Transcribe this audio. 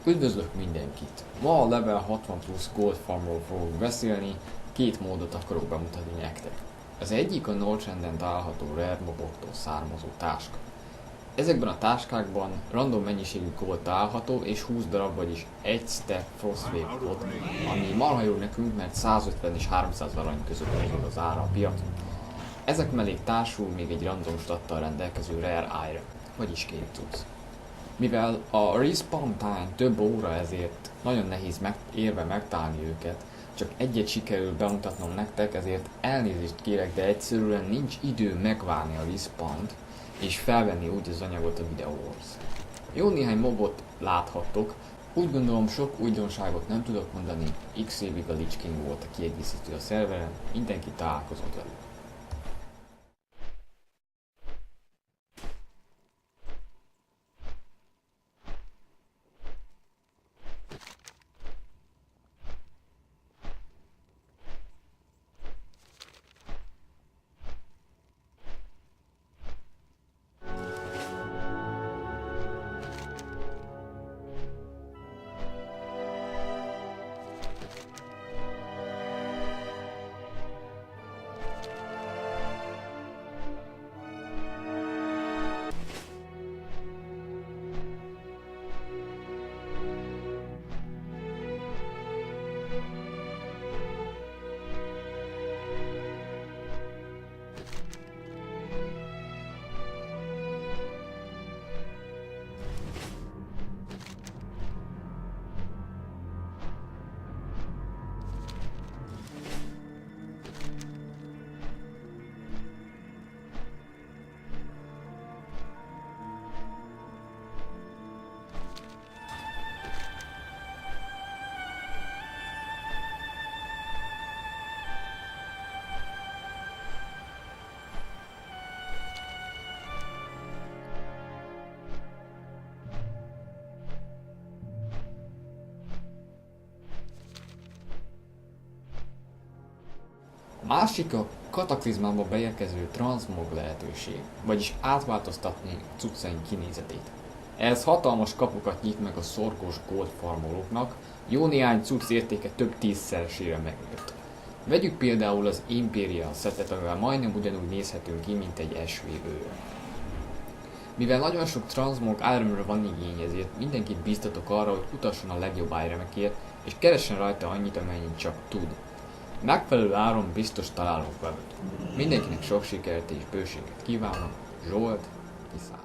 Üdvözlök mindenkit! Ma a Level 60 plusz Gold Farmról fogok beszélni, két módot akarok bemutatni nektek. Az egyik a Northrenden található Rare moboktól származó táska. Ezekben a táskákban random mennyiségű gold található és 20 darab, vagyis egy stack Frostwave gold, ami marha jó nekünk, mert 150 és 300 arany között mozog az ára a piacon. Ezek mellé társul még egy random stattal rendelkező Rare Iron, vagyis két cucc. Mivel a respawn time több óra, ezért nagyon nehéz érve megtalálni őket, csak egyet sikerül bemutatnom nektek, ezért elnézést kérek, de egyszerűen nincs idő megvárni a respawn-t és felvenni úgy az anyagot a videóhoz. Jó néhány mobot láthattok, úgy gondolom sok újdonságot nem tudok mondani, x évig a Lich King volt a kiegészítő a szerveren, mindenki találkozott velük. Másik a kataklizmába beérkező transmog lehetőség, vagyis átváltoztatni cuccaink kinézetét. Ez hatalmas kapukat nyit meg a szorgós gold farmolóknak, jó néhány cucc értéke több tízszeresére megnőtt. Vegyük például az Imperial szettet, amivel majdnem ugyanúgy nézhetünk ki, mint egy SVV. Mivel nagyon sok transmog ironra van igény, ezért mindenkit bíztatok arra, hogy kutasson a legjobb ironekért, és keressen rajta annyit, amennyit csak tud. Megfelelő áron biztos találunk velük. Mindenkinek sok sikert és bőséget kívánok, Zsolt, kiszáll.